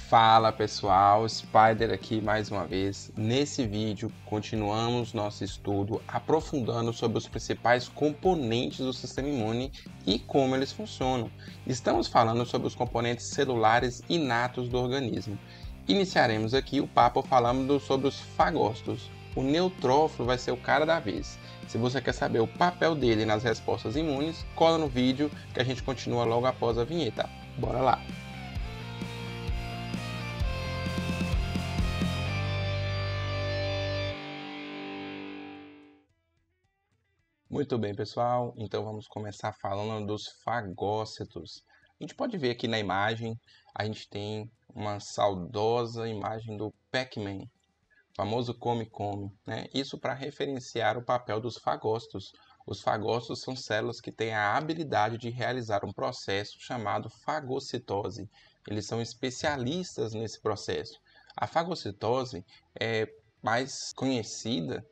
Fala pessoal, Spider aqui mais uma vez. Nesse vídeo continuamos nosso estudo aprofundando sobre os principais componentes do sistema imune e como eles funcionam. Estamos falando sobre os componentes celulares inatos do organismo. Iniciaremos aqui o papo falando sobre os fagócitos. O neutrófilo vai ser o cara da vez. Se você quer saber o papel dele nas respostas imunes, cola no vídeo que a gente continua logo após a vinheta. Bora lá! Muito bem, pessoal. Então vamos começar falando dos fagócitos. A gente pode ver aqui na imagem, a gente tem uma saudosa imagem do Pac-Man, famoso come-come, né? Isso para referenciar o papel dos fagócitos. Os fagócitos são células que têm a habilidade de realizar um processo chamado fagocitose. Eles são especialistas nesse processo. A fagocitose é mais conhecida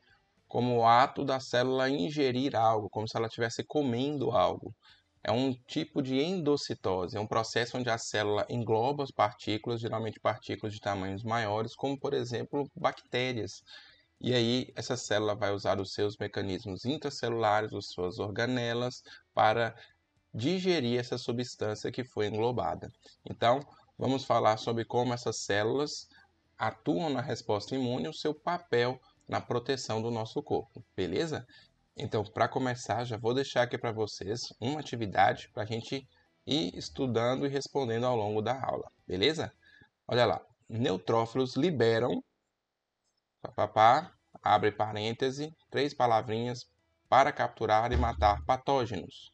como o ato da célula ingerir algo, como se ela estivesse comendo algo. É um tipo de endocitose, é um processo onde a célula engloba as partículas, geralmente partículas de tamanhos maiores, como por exemplo bactérias. E aí essa célula vai usar os seus mecanismos intracelulares, as suas organelas, para digerir essa substância que foi englobada. Então, vamos falar sobre como essas células atuam na resposta imune, o seu papel na proteção do nosso corpo, beleza? Então, para começar, já vou deixar aqui para vocês uma atividade para a gente ir estudando e respondendo ao longo da aula, beleza? Olha lá, neutrófilos liberam, abre parêntese, 3 palavrinhas, para capturar e matar patógenos.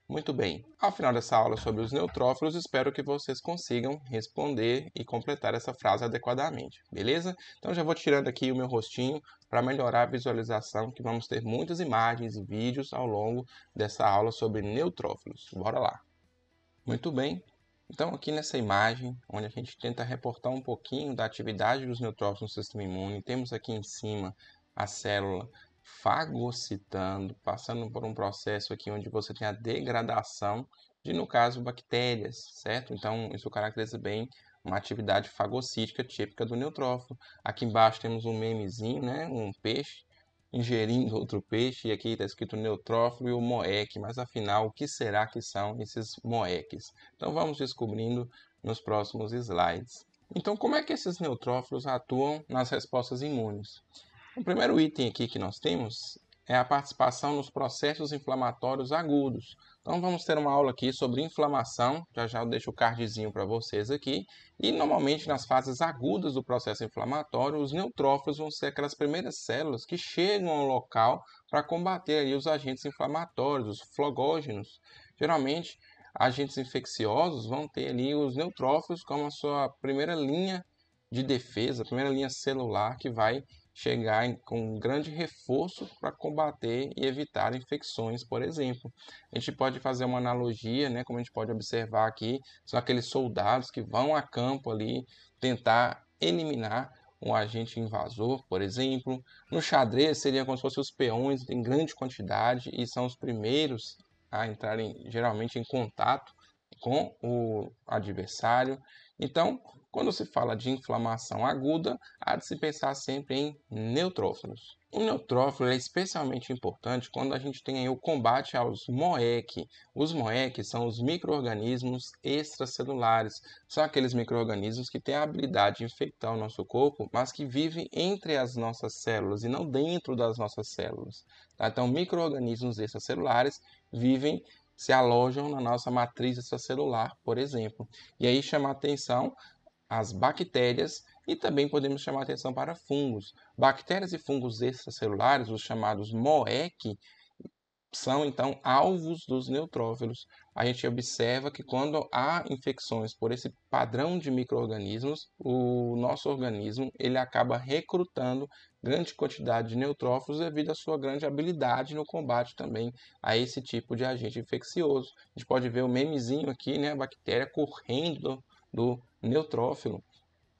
Muito bem, ao final dessa aula sobre os neutrófilos, espero que vocês consigam responder e completar essa frase adequadamente, beleza? Então já vou tirando aqui o meu rostinho para melhorar a visualização, que vamos ter muitas imagens e vídeos ao longo dessa aula sobre neutrófilos. Bora lá! Muito bem, então aqui nessa imagem, onde a gente tenta reportar um pouquinho da atividade dos neutrófilos no sistema imune, temos aqui em cima a célula fagocitando, passando por um processo aqui onde você tem a degradação de, no caso, bactérias, certo? Então, isso caracteriza bem uma atividade fagocítica típica do neutrófilo. Aqui embaixo temos um memezinho, né? Um peixe ingerindo outro peixe, e aqui está escrito neutrófilo e o moeque, mas afinal, o que será que são esses moeques? Então, vamos descobrindo nos próximos slides. Então, como é que esses neutrófilos atuam nas respostas imunes? O primeiro item aqui que nós temos é a participação nos processos inflamatórios agudos. Então vamos ter uma aula aqui sobre inflamação, já eu deixo o cardzinho para vocês aqui. E normalmente nas fases agudas do processo inflamatório, os neutrófilos vão ser aquelas primeiras células que chegam ao local para combater aí os agentes inflamatórios, os flogógenos. Geralmente, agentes infecciosos vão ter ali os neutrófilos como a sua primeira linha de defesa, a primeira linha celular que vai chegar com um grande reforço para combater e evitar infecções, por exemplo. A gente pode fazer uma analogia, né, como a gente pode observar aqui, são aqueles soldados que vão a campo ali tentar eliminar um agente invasor, por exemplo. No xadrez seria como se fossem os peões em grande quantidade e são os primeiros a entrarem geralmente em contato com o adversário. Então, quando se fala de inflamação aguda, há de se pensar sempre em neutrófilos. O neutrófilo é especialmente importante quando a gente tem aí o combate aos MOEC. Os MOEC são os micro-organismos extracelulares. São aqueles micro-organismos que têm a habilidade de infectar o nosso corpo, mas que vivem entre as nossas células e não dentro das nossas células. Tá? Então, micro-organismos extracelulares se alojam na nossa matriz extracelular, por exemplo. E aí chama a atenção as bactérias e também podemos chamar a atenção para fungos. Bactérias e fungos extracelulares, os chamados MOEC, são então alvos dos neutrófilos. A gente observa que quando há infecções por esse padrão de micro-organismos, o nosso organismo ele acaba recrutando grande quantidade de neutrófilos devido à sua grande habilidade no combate também a esse tipo de agente infeccioso. A gente pode ver o memezinho aqui, né, a bactéria correndo do neutrófilo.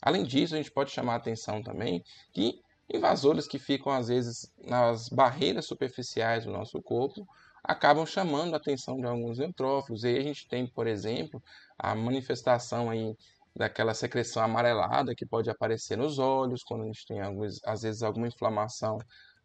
Além disso, a gente pode chamar a atenção também que invasores que ficam às vezes nas barreiras superficiais do nosso corpo acabam chamando a atenção de alguns neutrófilos. E aí a gente tem, por exemplo, a manifestação aí daquela secreção amarelada que pode aparecer nos olhos, quando a gente tem, às vezes, alguma inflamação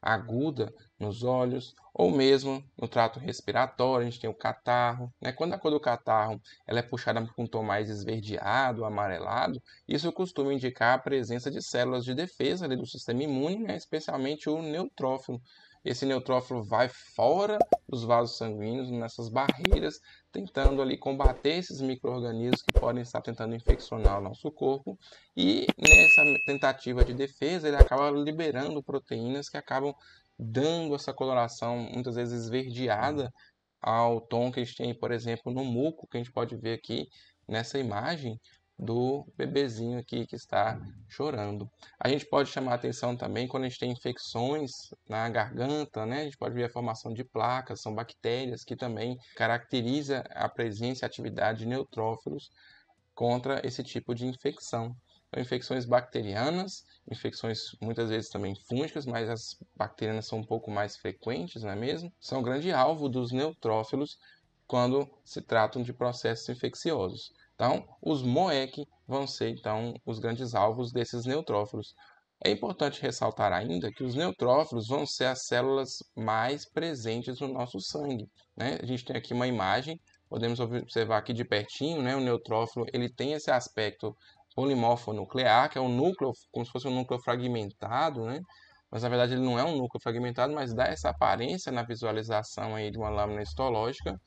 aguda nos olhos, ou mesmo no trato respiratório, a gente tem o catarro, né? Quando a cor do catarro ela é puxada para um tom mais esverdeado, amarelado, isso costuma indicar a presença de células de defesa ali do sistema imune, né? Especialmente o neutrófilo. Esse neutrófilo vai fora dos vasos sanguíneos, nessas barreiras, tentando ali combater esses micro-organismos que podem estar tentando infeccionar o nosso corpo, e nessa tentativa de defesa ele acaba liberando proteínas que acabam dando essa coloração muitas vezes esverdeada ao tom que a gente tem, por exemplo, no muco, que a gente pode ver aqui nessa imagem do bebezinho aqui que está chorando. A gente pode chamar atenção também quando a gente tem infecções na garganta, né? A gente pode ver a formação de placas, são bactérias que também caracteriza a presença e atividade de neutrófilos contra esse tipo de infecção. Então, infecções bacterianas, infecções muitas vezes também fúngicas, mas as bacterianas são um pouco mais frequentes, não é mesmo? São um grande alvo dos neutrófilos quando se tratam de processos infecciosos. Então, os MOEC vão ser, então, os grandes alvos desses neutrófilos. É importante ressaltar ainda que os neutrófilos vão ser as células mais presentes no nosso sangue, né? A gente tem aqui uma imagem, podemos observar aqui de pertinho, né? O neutrófilo ele tem esse aspecto polimorfo nuclear, que é um núcleo, como se fosse um núcleo fragmentado, né? Mas na verdade ele não é um núcleo fragmentado, mas dá essa aparência na visualização aí de uma lâmina histológica.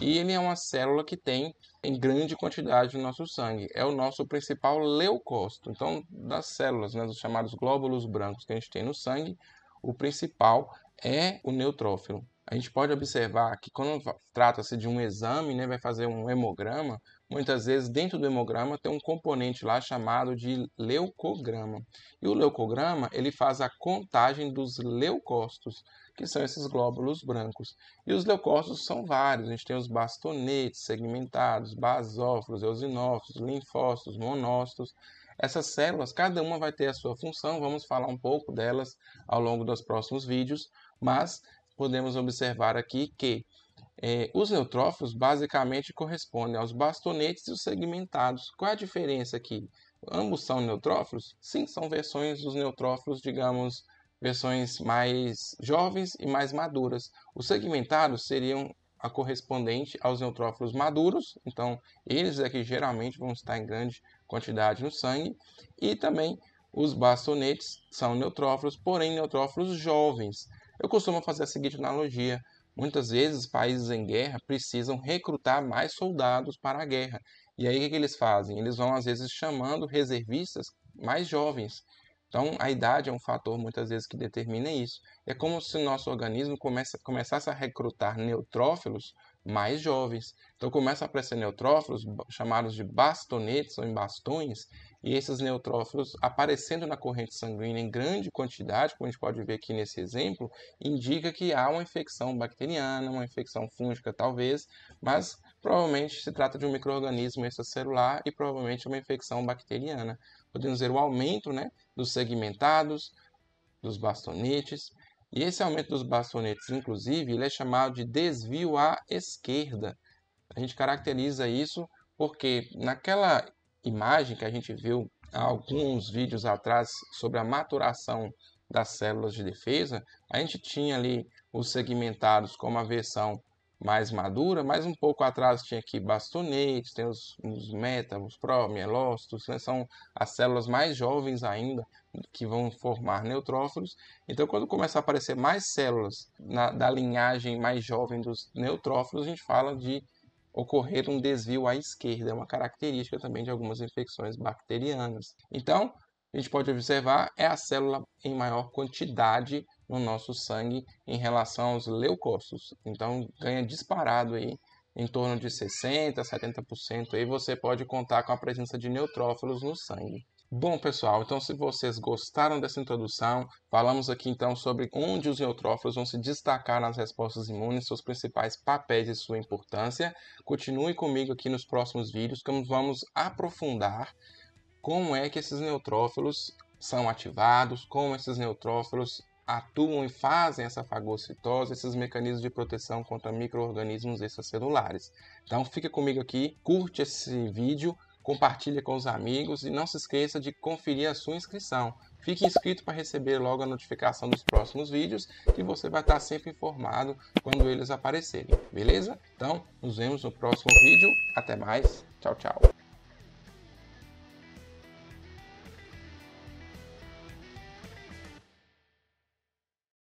E ele é uma célula que tem em grande quantidade no nosso sangue. É o nosso principal leucócito. Então, das células, né, dos chamados glóbulos brancos que a gente tem no sangue, o principal é o neutrófilo. A gente pode observar que quando trata-se de um exame, né, vai fazer um hemograma, muitas vezes dentro do hemograma tem um componente lá chamado de leucograma. E o leucograma, ele faz a contagem dos leucócitos, que são esses glóbulos brancos. E os leucócitos são vários, a gente tem os bastonetes segmentados, basófilos, eosinófilos, linfócitos, monócitos. Essas células, cada uma vai ter a sua função, vamos falar um pouco delas ao longo dos próximos vídeos, mas podemos observar aqui que os neutrófilos basicamente correspondem aos bastonetes e os segmentados. Qual é a diferença aqui? Ambos são neutrófilos? Sim, são versões dos neutrófilos, digamos, versões mais jovens e mais maduras. Os segmentados seriam a correspondente aos neutrófilos maduros, então eles aqui geralmente vão estar em grande quantidade no sangue, e também os bastonetes são neutrófilos, porém neutrófilos jovens. Eu costumo fazer a seguinte analogia: muitas vezes países em guerra precisam recrutar mais soldados para a guerra. E aí o que eles fazem? Eles vão às vezes chamando reservistas mais jovens. Então a idade é um fator muitas vezes que determina isso. É como se o nosso organismo começasse a recrutar neutrófilos mais jovens. Então começa a aparecer neutrófilos chamados de bastonetes ou em bastões, e esses neutrófilos aparecendo na corrente sanguínea em grande quantidade, como a gente pode ver aqui nesse exemplo, indica que há uma infecção bacteriana, uma infecção fúngica talvez, mas provavelmente se trata de um micro-organismo extracelular e provavelmente uma infecção bacteriana. Podemos ver o aumento, né, dos segmentados, dos bastonetes, e esse aumento dos bastonetes, inclusive, ele é chamado de desvio à esquerda. A gente caracteriza isso porque naquela imagem que a gente viu há alguns vídeos atrás sobre a maturação das células de defesa, a gente tinha ali os segmentados como a versão mais madura, mas um pouco atrás tinha aqui bastonetes, tem os meta, os promielócitos, né? São as células mais jovens ainda que vão formar neutrófilos. Então, quando começar a aparecer mais células da linhagem mais jovem dos neutrófilos, a gente fala de ocorrer um desvio à esquerda, é uma característica também de algumas infecções bacterianas. Então, a gente pode observar, é a célula em maior quantidade no nosso sangue em relação aos leucócitos. Então, ganha disparado aí em torno de 60% a 70%. Aí você pode contar com a presença de neutrófilos no sangue. Bom, pessoal, então se vocês gostaram dessa introdução, falamos aqui então sobre onde os neutrófilos vão se destacar nas respostas imunes, seus principais papéis e sua importância. Continue comigo aqui nos próximos vídeos, que vamos aprofundar como é que esses neutrófilos são ativados, como esses neutrófilos atuam e fazem essa fagocitose, esses mecanismos de proteção contra micro-organismos extracelulares. Então fica comigo aqui, curte esse vídeo, compartilhe com os amigos e não se esqueça de conferir a sua inscrição. Fique inscrito para receber logo a notificação dos próximos vídeos, que você vai estar sempre informado quando eles aparecerem, beleza? Então, nos vemos no próximo vídeo. Até mais. Tchau, tchau.